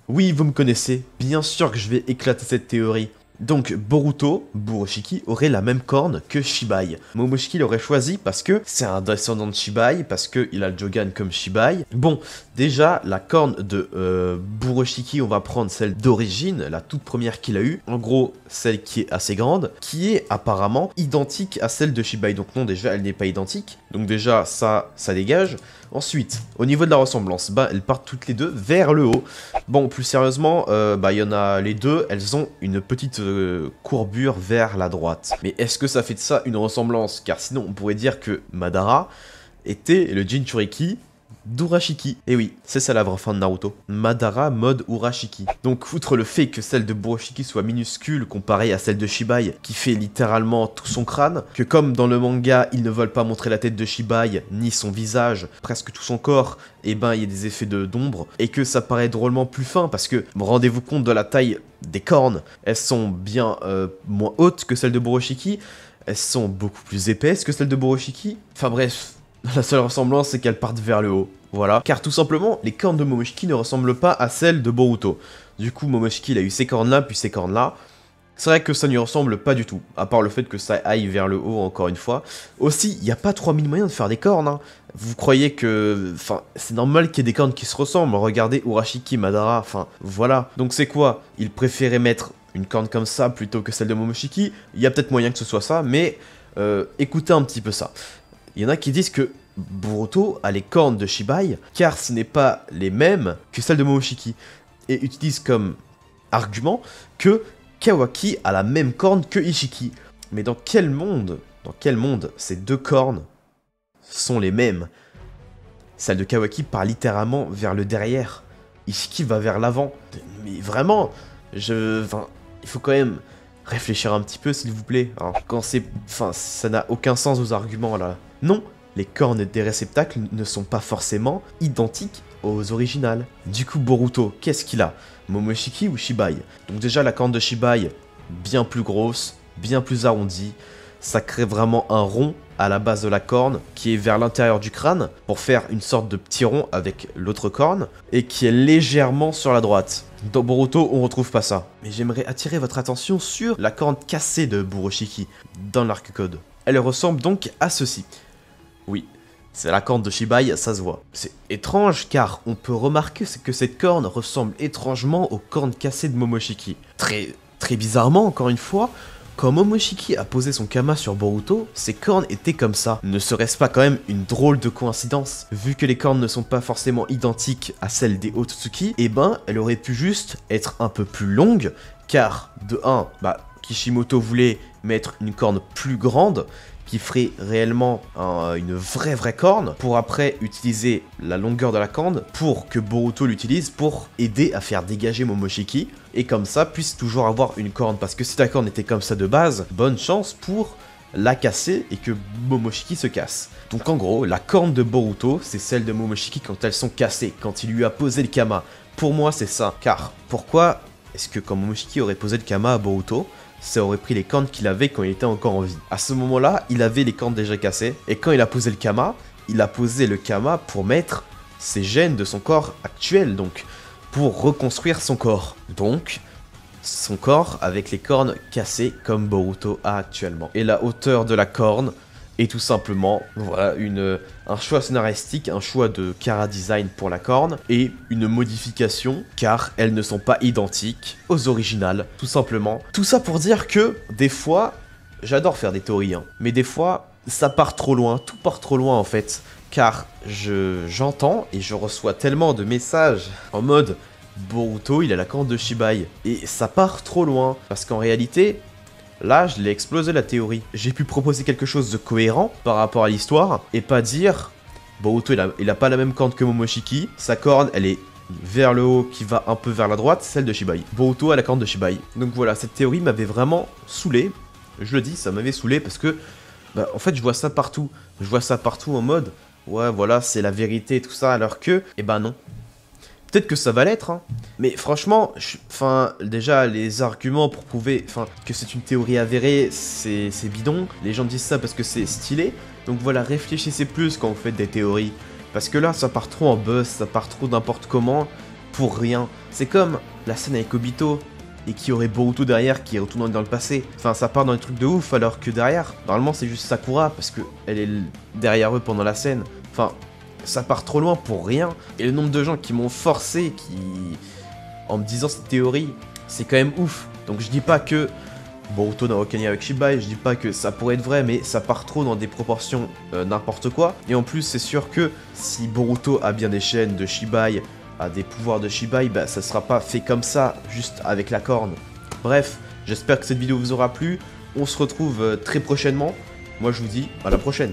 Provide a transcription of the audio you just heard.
Oui, vous me connaissez, bien sûr que je vais éclater cette théorie. Donc Boruto, Buroshiki, aurait la même corne que Shibai. Momoshiki l'aurait choisi parce que c'est un descendant de Shibai, parce qu'il a le Jogan comme Shibai. Bon, déjà, la corne de Buroshiki, on va prendre celle d'origine, la toute première qu'il a eue. En gros, celle qui est assez grande, qui est apparemment identique à celle de Shibai. Donc non, déjà, elle n'est pas identique. Donc déjà, ça dégage. Ensuite, au niveau de la ressemblance, bah, elles partent toutes les deux vers le haut. Bon, plus sérieusement, bah, il y en a les deux, elles ont une petite courbure vers la droite. Mais est-ce que ça fait de ça une ressemblance? Car sinon, on pourrait dire que Madara était le Jinchuriki d'Urashiki. Et oui, c'est ça la vraie fin de Naruto. Madara mode Urashiki. Donc, outre le fait que celle de Buroshiki soit minuscule comparée à celle de Shibai, qui fait littéralement tout son crâne, que comme dans le manga, ils ne veulent pas montrer la tête de Shibai, ni son visage, presque tout son corps, et ben il y a des effets d'ombre, et que ça paraît drôlement plus fin, parce que, rendez-vous compte de la taille des cornes, elles sont bien moins hautes que celles de Buroshiki, elles sont beaucoup plus épaisses que celles de Buroshiki, enfin bref, la seule ressemblance c'est qu'elles partent vers le haut. Voilà, car tout simplement, les cornes de Momoshiki ne ressemblent pas à celles de Boruto. Du coup, Momoshiki, il a eu ces cornes-là, puis ces cornes-là. C'est vrai que ça ne lui ressemble pas du tout, à part le fait que ça aille vers le haut, encore une fois. Aussi, il n'y a pas 3000 moyens de faire des cornes, hein. Vous croyez que... Enfin, c'est normal qu'il y ait des cornes qui se ressemblent. Regardez Urashiki, Madara, enfin, voilà. Donc c'est quoi? Il préférait mettre une corne comme ça plutôt que celle de Momoshiki. Il y a peut-être moyen que ce soit ça, mais écoutez un petit peu ça. Il y en a qui disent que Boruto a les cornes de Shibai, car ce n'est pas les mêmes que celles de Momoshiki, et utilisent comme argument que Kawaki a la même corne que Ishiki. Mais dans quel monde ces deux cornes sont les mêmes? Celle de Kawaki part littéralement vers le derrière, Ishiki va vers l'avant. Mais vraiment, enfin, il faut quand même réfléchir un petit peu s'il vous plaît. Hein. Quand c'est... Enfin, ça n'a aucun sens vos arguments là. Non, les cornes des réceptacles ne sont pas forcément identiques aux originales. Du coup, Boruto, qu'est-ce qu'il a? Momoshiki ou Shibai? Donc déjà, la corne de Shibai, bien plus grosse, bien plus arrondie. Ça crée vraiment un rond à la base de la corne qui est vers l'intérieur du crâne pour faire une sorte de petit rond avec l'autre corne et qui est légèrement sur la droite. Dans Boruto, on retrouve pas ça. Mais j'aimerais attirer votre attention sur la corne cassée de Buroshiki dans l'arc code. Elle ressemble donc à ceci. Oui, c'est la corne de Shibai, ça se voit. C'est étrange car on peut remarquer que cette corne ressemble étrangement aux cornes cassées de Momoshiki. Très bizarrement, encore une fois, quand Momoshiki a posé son Kama sur Boruto, ses cornes étaient comme ça. Ne serait-ce pas quand même une drôle de coïncidence? Vu que les cornes ne sont pas forcément identiques à celles des Otsutsuki, eh ben, elle aurait pu juste être un peu plus longue, car de 1, bah, Kishimoto voulait mettre une corne plus grande, qui ferait réellement une vraie corne, pour après utiliser la longueur de la corne pour que Boruto l'utilise pour aider à faire dégager Momoshiki, et comme ça puisse toujours avoir une corne, parce que si la corne était comme ça de base, bonne chance pour la casser et que Momoshiki se casse. Donc en gros, la corne de Boruto, c'est celle de Momoshiki quand elles sont cassées, quand il lui a posé le Kama. Pour moi, c'est ça. Car pourquoi est-ce que quand Momoshiki aurait posé le Kama à Boruto, ça aurait pris les cornes qu'il avait quand il était encore en vie? À ce moment-là, il avait les cornes déjà cassées, et quand il a posé le Kama, il a posé le Kama pour mettre ses gènes de son corps actuel, donc pour reconstruire son corps. Donc, son corps avec les cornes cassées comme Boruto a actuellement. Et la hauteur de la corne est tout simplement, voilà, un choix scénaristique, un choix de chara design pour la corne, et une modification, car elles ne sont pas identiques aux originales, tout simplement. Tout ça pour dire que, des fois, j'adore faire des théories, hein, mais des fois, ça part trop loin, tout part trop loin en fait, car j'entends et je reçois tellement de messages en mode Boruto, il a la corne de Shibai, et ça part trop loin, parce qu'en réalité, là, je l'ai explosé la théorie. J'ai pu proposer quelque chose de cohérent par rapport à l'histoire, et pas dire Boruto, il a pas la même corne que Momoshiki, sa corne, elle est vers le haut qui va un peu vers la droite, celle de Shibai. Boruto a la corne de Shibai. Donc voilà, cette théorie m'avait vraiment saoulé, je le dis, ça m'avait saoulé, parce que, bah, en fait, je vois ça partout. Je vois ça partout en mode, ouais, voilà, c'est la vérité et tout ça, alors que, eh ben non. Peut-être que ça va l'être, hein. Mais franchement, enfin, déjà, les arguments pour prouver que c'est une théorie avérée, c'est bidon. Les gens disent ça parce que c'est stylé. Donc voilà, réfléchissez plus quand vous faites des théories. Parce que là, ça part trop en buzz, ça part trop n'importe comment. pour rien. C'est comme la scène avec Obito et qui aurait Boruto derrière qui retourne dans le passé. Enfin, ça part dans des trucs de ouf alors que derrière, normalement c'est juste Sakura parce que elle est derrière eux pendant la scène. Enfin, ça part trop loin pour rien. Et le nombre de gens qui m'ont forcé, en me disant cette théorie, c'est quand même ouf. Donc je dis pas que Boruto n'a aucun lien avec Shibai, je dis pas que ça pourrait être vrai, mais ça part trop dans des proportions n'importe quoi. Et en plus, c'est sûr que si Boruto a bien des chaînes de Shibai, a des pouvoirs de Shibai, bah ça sera pas fait comme ça, juste avec la corne. Bref, j'espère que cette vidéo vous aura plu. On se retrouve très prochainement. Moi je vous dis à la prochaine.